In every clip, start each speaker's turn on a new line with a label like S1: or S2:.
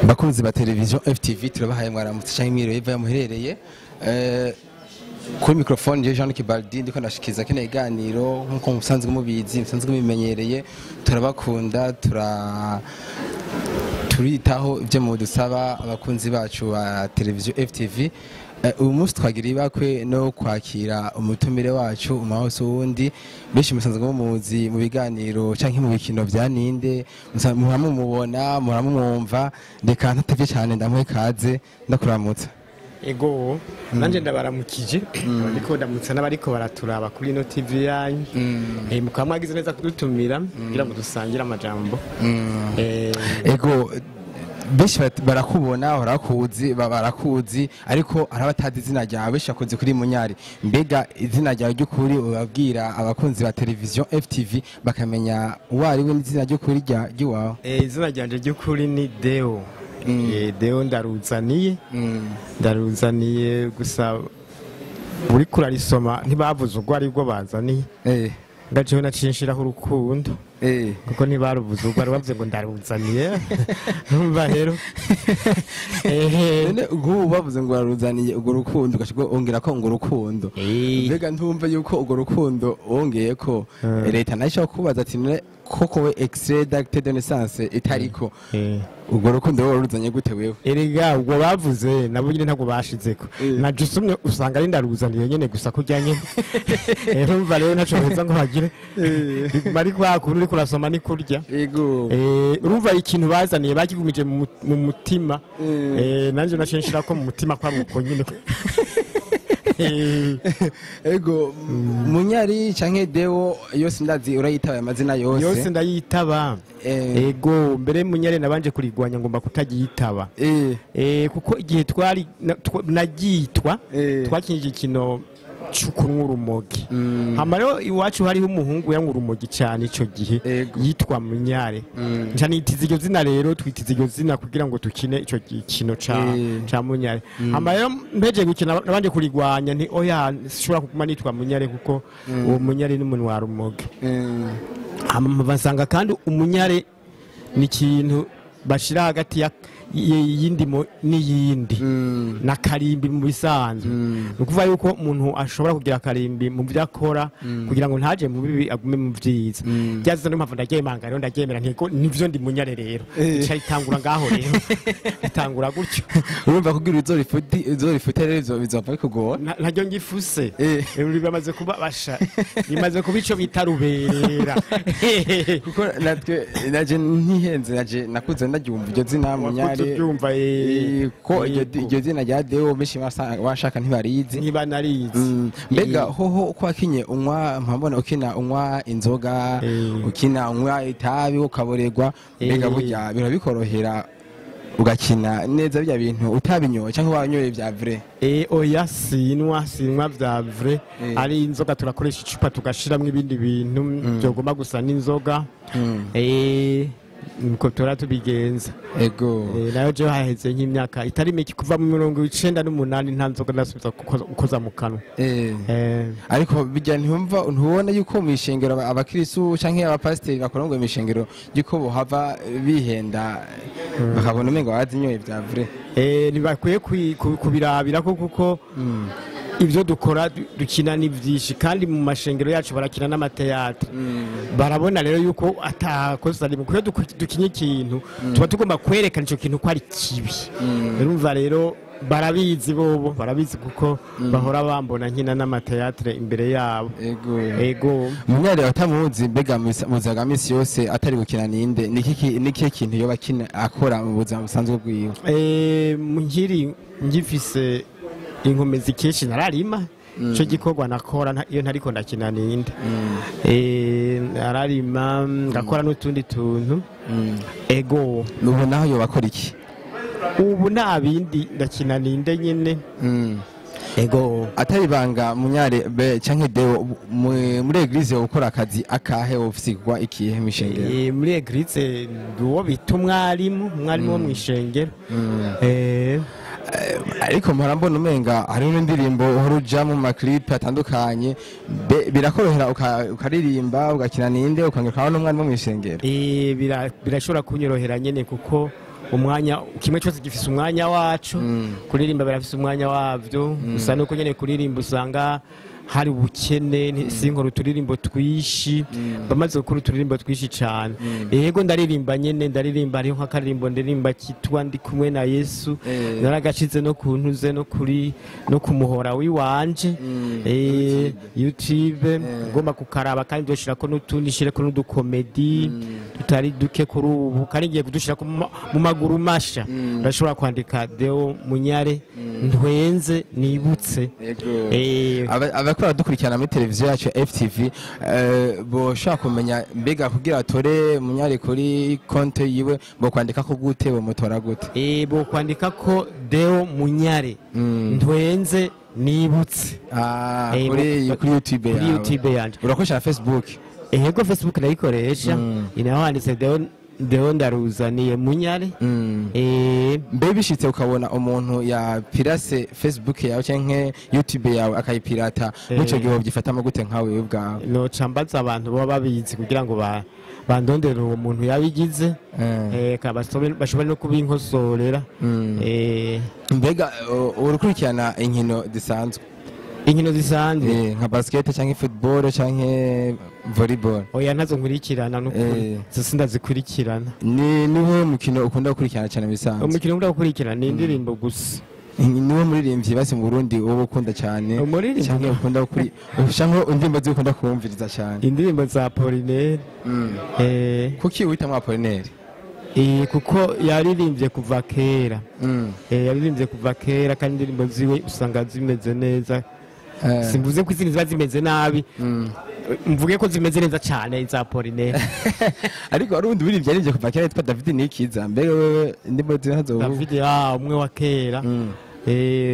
S1: bakunzi ba televiziyo FTV turabahaye mwaramutse cyangwa imiro yiva yamuherereye kuri microphone je Jean Kibaldi ndiko ndashikiza kene iganiro nkuko musanzwe mubizi musanzwe bimenyereye turabakunda turitaho ibyo mu dusaba abakunzi bacu ba televiziyo FTV uyu munsi twagira ibakwe no kwakira umutumire wacu umahose wundi benshi musanzwe muzi mu biganiro canke mu bikino vya ninde muramumubona muramumwumva ndeka ntatevye cyane ndamwe kaze ndakuramutsa
S2: ego nanje ndabaramukije ariko ndamutsa n'abariko baraturaba kuri no TV yanyu mukamwagize neza kudutumira kugira ngo dusangire amajambo
S1: ego benshi barakubona barakuzi ariko arabatazi izina ryawe benshi bakunze kuri Munyari mbega izina ryawe ry'ukuri ubabwira abakunzi ba televiziyo FTV bakamenya uwari we n'izina ry'ukuri ry'iwawe
S2: izina ryanje ry'ukuri ni Deo Deo ndaruzaniye gusa uri kurarisoma ntibavuze ubwo ari bwo bazaniye ndajewe nacinshiraho urukundo kuko ntibaruvuze ubwo ari bavuze ngo ndaruzaniye numva rero
S1: none ubu bavuze ngo baruzaniye ubwo rukundo ugashiko ongera ko ngo rukundo mbega ntumva yuko ubwo rukundo wongeye ko leta nayo kubaza ati koko we extrait d'acte de naissance itariko ubwo rukundo wowe ruzanye gute wewe
S2: erega ubwo bavuze nabo nyine ntago bashizeko naje usumye usanga ari ndaruzaniye nyene gusa kujyanye urumva rero naco heza ngo bagire bari kwakuru uri kurasoma ni kurya
S1: yego
S2: urumva ikintu bazaniye bakigumije mu mutima nanje nacenshira ko mu mutima kwa ruko nyine
S1: ego Munyari canke Deo yose ndazi urayitaba amazina
S2: yose ndayitaba ego mbere Munyari nabanje kurigwanya ngomba kutagiyitaba kuko igihe twari nagitwa twakinije kino chukunwa urumogi hamaro iwacu hariho umuhungu yangu urumogi cyane ico gihe yitwa Munyare nca nitiza iryo zina rero twitiza iryo zina kugira ngo tukine ico gikino ca Munyare hamaro mbeje gukina nabanje kurigwanya nti oya sishobora kuguma nitwa Munyare kuko uwo Munyare ni umuntu wa rumogi basanga kandi umunyare ni ikintu bashira hagati ya yindimo n'iyindi na karimbi mu bisanzwe ukuva yuko umuntu ashobora kugira karimbi mu byakora kugira ngo ntaje mu bibi agume mu vyiza byazize no mpamvu ndagemanga rero ndagemera ntiko nivyo ndi Munyare rero cyayitangura ngaho rero itangura gutyo
S1: urumva kugira izorifute rero bizova bikugora
S2: ntajyo ngifuse rero bamaze kuba basha bimaze kuba ico bitaruberera
S1: kuko natwe naje ntihenze naje nakuze ndagyumva iryo zina Munyare
S2: byumva
S1: ko iryo zina rya Deo benshi bashaka ntibanarizi mbega hoho kwakinye unywa mpambona ukina unywa inzoga ukina unywa itabi ukaborerwa mbega burya birabikorohera ugakina neza bya bintu utabinyoye cyangwa wanyoye bya vrai
S2: oya sinwa bya vrai ari inzoga turakoresha icupa tugashiramo ibindi bintu byogoma gusa n'inzoga nuko tubigenza
S1: ego
S2: nayo je haheze nk'imyaka itari mike kuva mu 98 nta nzoga ndasubiza ukoza mu kanwa
S1: ariko bijya ntubona yuko mw'ishengero abakristo canke abapasiteri bakorongo mw'ishengero giko bohava bihenda bakabona umenga wazinyoye vya vrai
S2: ntibakwiye kubirabira kuko ibyo dukora dukina ni byinshi kandi mu mashengero yacu barakina n'amateatre barabona rero yuko atakosa rimwe kuko dukinye ikintu tuba tugomba kwerekana ico kintu ko ari kibi urumva rero barabizi kuko bahora bambona nkina n'amateatre imbere yabo ego
S1: Munyare batamuzi mbega muzaga misi yose atari gukina ninde niki kintu yo bakina akora mu buzima busanzwe bwiwe
S2: nkiri ngifise inkomezi keshi nararima cyo gikorwa nakora iyo ntariko ndakina ninde nararima ngakora n'utundi tuntu ego
S1: nubu naho yo bakora iki
S2: ubu nta bindi ndakina ninde nyene ego
S1: atari banga Munyare canke Deo muri eglise ukora akazi akahe ofisigwa ikihe mishengero
S2: muri eglise duwo bita umwarimu wo mw'ishengero
S1: ariko mpora mbona umenga hari n'indirimbo uhora uja mu maklipe atandukanye birakorohera ukaririmba ugakina ninde ukangira n'umwarimu mw'ishengero.
S2: Birashobora kunyorohera nyene kuko umwanya kimwe cyose gifise umwanya wacu, kuririmba birafise umwanya wavyo, gusa nuko nyene kuririmba usanga hari ubukene sinkora uturirimbo twishi, bamaze gukora uturirimbo twishi cyane. Yego ndaririmba nyene, ndaririmba ariho nk'akaririmbo ndirimba kitwa ndi kumwe na Yesu, naragacize no kuntuze no kumuhora wiwanje YouTube, ngomba kukaraba kandi ndoshirako n'utundi shireko n'udukomedi tutari duke kuri ubu, kandi ngiye kudushirako mu maguru masha. Ndashobora kwandika Deo Munyare ntwenze nibutse.
S1: Abakora dukurikirana muri televiziyo yacu ya FTV boshaka kumenya mbega kugira atore Munyari kuri konte yiwe bo kwandika ko gute bo mutora gute?
S2: Bo kwandika ko Deo Munyare ntwenze nibutse.
S1: Kuri YouTube
S2: yanje.
S1: Urakoresha Facebook?
S2: Yego Facebook ndayikoresha. Inaho handitse Deo ndaruzaniye Munyare.
S1: Mbe bishitse ukabona umuntu ya pirase Facebook yawe canke YouTube yawe akayipirata muco gihe byifatamo gute nkawe ubwawe?
S2: No cambaza abantu baba babizi kugira ngo bandondere uwo muntu yabigize, bashobora no kubinkosorera.
S1: Mbega urukurikirana inkino zisanzwe?
S2: Inkino zisanzwe
S1: nka basket canke football canke volleyball?
S2: Oya ntazo nkurikirana n'ukuri, sindazikurikirana.
S1: Niwe mukino ukunda gukurikirana cyane bisanzwe?
S2: Umukino ukunda gukurikirana ni indirimbo gusa.
S1: Niwe muririmbyi basi mu Burundi wowe ukunda cyane cyangwa ukunda kuri cyangwa indirimbo zikunda kumviriza cyane?
S2: Indirimbo za Apollinaire.
S1: Kuki wita mu Apollinaire?
S2: Kuko yaririmbye kuva kera. Yaririmbye kuva kera kandi indirimbo ziwe usanga zimeze neza. Simvuze ko izindi ziba zimeze nabi, mvuge ko zimeze neza cyane za Apollinaire.
S1: Ariko hari undi wirivye yarivye kuva kera yitwa David Nikiza. Mbega wewe indirimbo zinazo
S2: David umwe wa kera.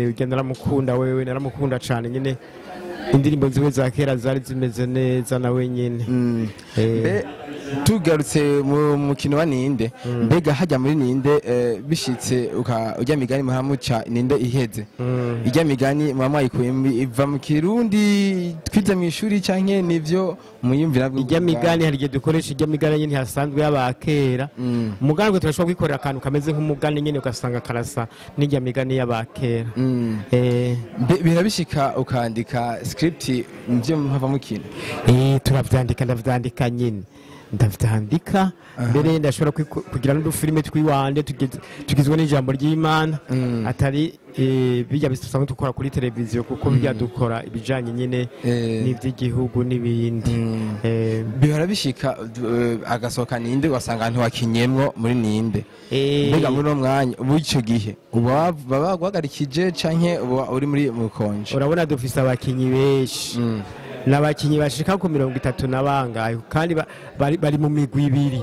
S2: Ugenda naramukunda wewe, naramukunda cyane nyine. Indirimbo ziwe za kera zari zimeze neza nawe nyine.
S1: Tugarutse mu mukino wa ninde, mbega hajya muri ninde bishitse ujya migani muhamuca ninde iheze? Ijya migani mama yikuye iva mu Kirundi twize mu ishuri canke nivyo muyumvira bwo?
S2: Ijya migani hari gihe dukoresha ijya migani nyine hasanzwe y'abakera. Umugani gwe turashobora kwikorera akantu kameze nk'umugani nyine ugasanga karasa n'ijya migani y'abakera.
S1: Birabishika ukandika script mvyo mpava mukino?
S2: Ndavyandika nyine. Ndavyandika mbere ndashobora kugira n'udufilime twiwande tugizwe n'ijambo ry'Imana, atari bijya bisanzwe dukora kuri televiziyo, kuko bijya dukora ibijanye nyine n'ivy'igihugu n'ibindi.
S1: Bihora bishika agasohoka ninde wasanga abantu wakinyemwo muri ninde? Mbega muri no mwanya ubuco gihe uba guhagarikije canke uri muri mukonje?
S2: Urabona dufise abakinyi benshi, n'abakinyi bashika ku 30 nabangaye kandi bari mu migwi ibiri.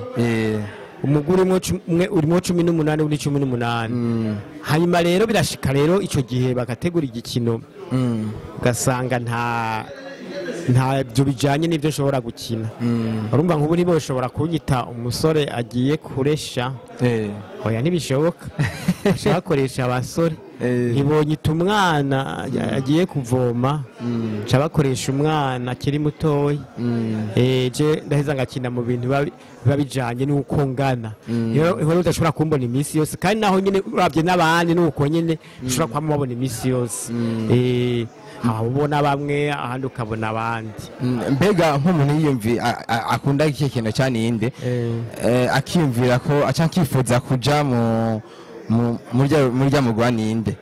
S2: Umuguri umwe urimo 18 uri 18. Hanyuma rero birashika rero ico gihe bagategura igikino, gasanga nta byo bijanye n'ivyo nshobora gukina. Urumva nk'ubu nibo bashobora kunyita umusore agiye kuresha. Oya ntibishoboka. Bashakoresha abasore. Ntibonyita umwana agiye kuvoma, cabakoresha umwana akiri mutoyi. Je ndaheza ngakina mu bintu babijanye n'uko ngana. Iyo udashobora kumbona iminsi yose, kandi naho nyene uravye n'abandi n'uko nyene ushobora kwamubona iminsi yose. Ubona bamwe ahandi ukabona abandi.
S1: Mbega nk'umuntu yiyumvi akunda iki kintu cyane ninde, akiyumvira ko acankifuza kuja murya mugwa ninde,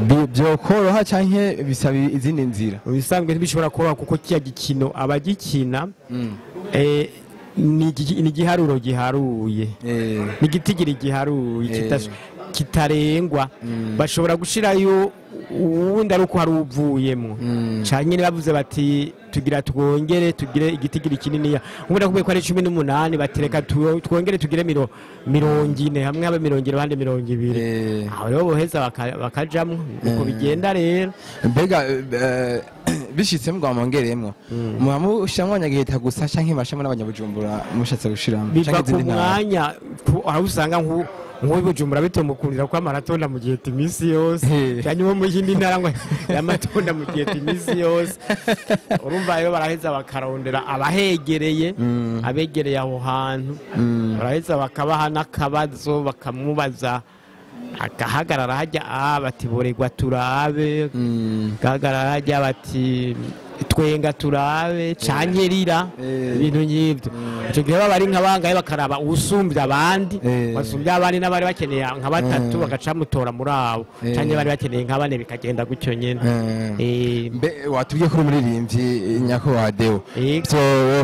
S1: byokoroha canke bisaba izindi nzira?
S2: Bisanzwe bishobora koroha kuko kiya gikino abagikina ni igiharuro giharuye, ni gitigiri giharuye kitarengwa. Bashobora gushirayo uwundi ari uko hari uvuyemo, canke bavuze bati tugira twongere tugire igitigiri kinini. Ubu nakubwiye ko ari 18, batereka twongere tugire 40, hamwe abe 40 abandi 20. Aho rero boheza bakajamwo uko bigenda rero.
S1: Mbega bishitse mugwa mongeremwo muhamu ushamwanya gihita gusa canke mashamo n'abanyabujumbura mushatse gushiramo
S2: canke izindi ntara? Biva ku mwanya, aho usanga nk'ubu Bujumbura bitomukundira ko amaratonda mu gihe timisi yose cyanyuma mu yindi ntara ngo yamatonda mu gihe timisi yose urumva rero baraheza bakarondera abahegereye abegereye aho hantu baraheza bakabaha n'akabazo bakamubaza agahagarara hajya bati boregwa turabe gahagarara hajya bati twenga turabe canyerira ibintu nk'ibyo icyo gihe baba ari nk'abangaye bakaraba usumbya abandi basumbya abandi n'abari bakeneye nka batatu bagacamutora muri abo cyane bari bakeneye nka bane bikagenda gutyo nyene
S1: watubwiye ko umuririmbyi nyakubahwa Deo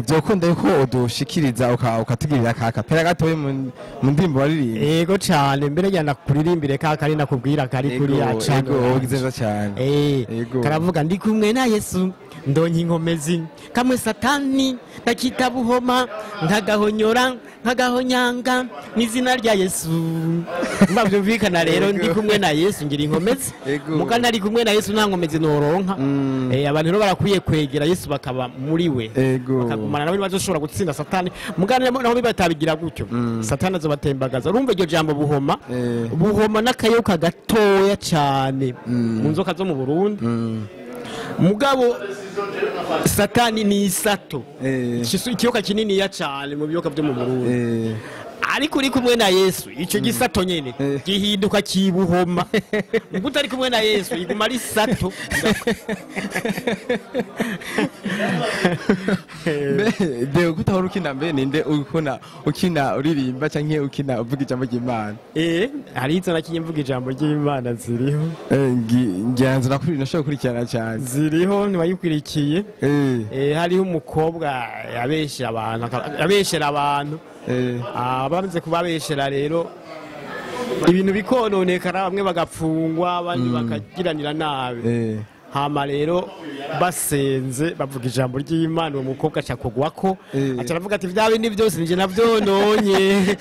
S1: byokunda yuko udushikiriza ukatugirira kakapera gatoye mu ndimbo waririmba
S2: yego cyane mbere njyana kuririmbire kakari nakubwira kari kuri yacu
S1: ugize cyane
S2: karavuga ndi kumwe na Yesu ndonyi inkomezi kamwe satani ndakita buhoma nkagahonyora nkagahonyanga n'izina rya Yesu mbavyumvikana rero ndi kumwe na Yesu ngira inkomezi mugana ari kumwe na Yesu nta nkomezi noronka abantu rero barakwiye kwegera Yesu bakaba muri we bakagumana nabo bazoshobora gutsinda satani mugana naho bibatabigira gutyo satani azobatembagaza urumva iryo jambo buhoma buhoma n'akayoka gatoya cyane mu nzoka zo mu Burundi mugabo satani ni isato ikiyoka kinini ya cyane mu biyoka byo mu Burundi ariko uri kumwe na Yesu icyo gisato nyene gihinduka kibuhoma nguta ari kumwe na Yesu iguma ari sato
S1: Deo gutahora ukina mbe ninde ukina uririmba canke ukina uvuga ijambo ry'Imana
S2: hari izo nakinye mvuga ijambo ry'Imana ziriho
S1: ngiranze nakuri nashobora kurikirana cyane
S2: ziriho ntibayikurikiye hariho umukobwa yabeshera abantu bamaze kubabeshera rero ibintu bikononekara bamwe bagapfungwa abandi bakagiranira nabi hama rero basenze bavuga ijambo ry'Imana uwo mukobwa acakogwako acaravuga ati vya bindi byose nje navyononye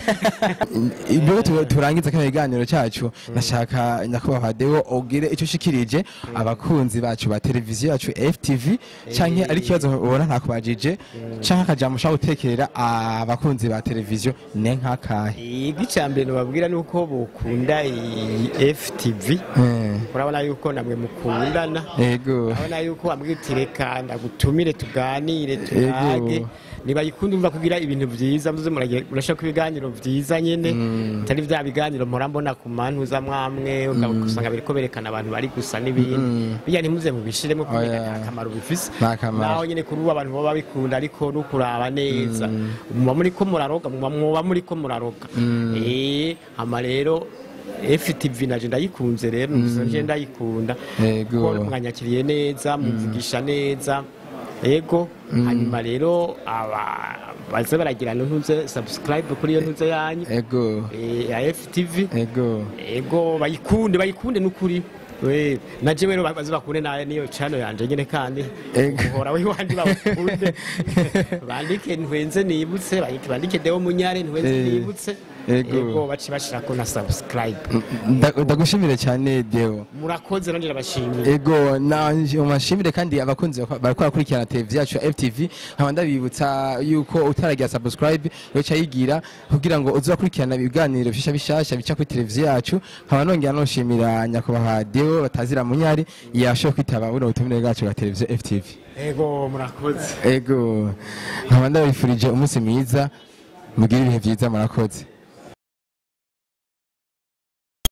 S1: ibyo turangiza kano kiganiro cyacu nashaka nyakubahwa Deo ogire icyo shikirije abakunzi bacu ba televiziyo yacu FTV canke ari kibazo ubona ntakubajije canke akajambo ushaka gutekerera abakunzi ba televiziyo ne nkakahe
S2: igicambere no babwira nuko bukunda FTV urabona yuko namwe mukundana urabona yuko amwitireka ndagutumire tuganire turage nibayikunda umva kugira ibintu byiza muze murashaka kubiganiro byiza nyene atari vya biganiro murambona ku mantuza mwamwe ugasanga biriko berekana abantu bari gusa n'ibindi bijya ntimuze mubishiremo kubera akamaro bifise naho nyene kuri ubu abantu baba bikunda ariko nukuraba neza muba muriko muraroga muba muriko muraroga hama rero FTV naje ndayikunze rero nje ndayikunda kuko mwanyakiriye neza muvugisha neza ego hanyuma rero baze baragira ntuze subscribe kuri iyo ntuze yanyu ya FTV ego bayikunde n'ukuri naje rero baze bakunde nayo niyo channel yanje nyene kandi uhora wandi bakunde bandike ntwenze nibutse bandike Deo Munyari ntwenze nibutse ego baci bashirako na subscribe
S1: ndagushimire cyane Deo
S2: murakoze nanje ndabashimire
S1: ego nanje umashimire kandi abakunzi barakora kurikirana televiziyo yacu FTV nkaba ndabibutsa yuko utaragira subscribe yo cayigira kugira ngo uzakurikirana ibiganiro bishasha bica kuri televiziyo yacu nkaba nongera noshimira nyakubahwa Deo batazira Munyari yashoye kwitaba buno butumire bwacu bwa televiziyo FTV
S2: ego murakoze
S1: ego nkaba ndabifurije umunsi mwiza mugire ibihe byiza murakoze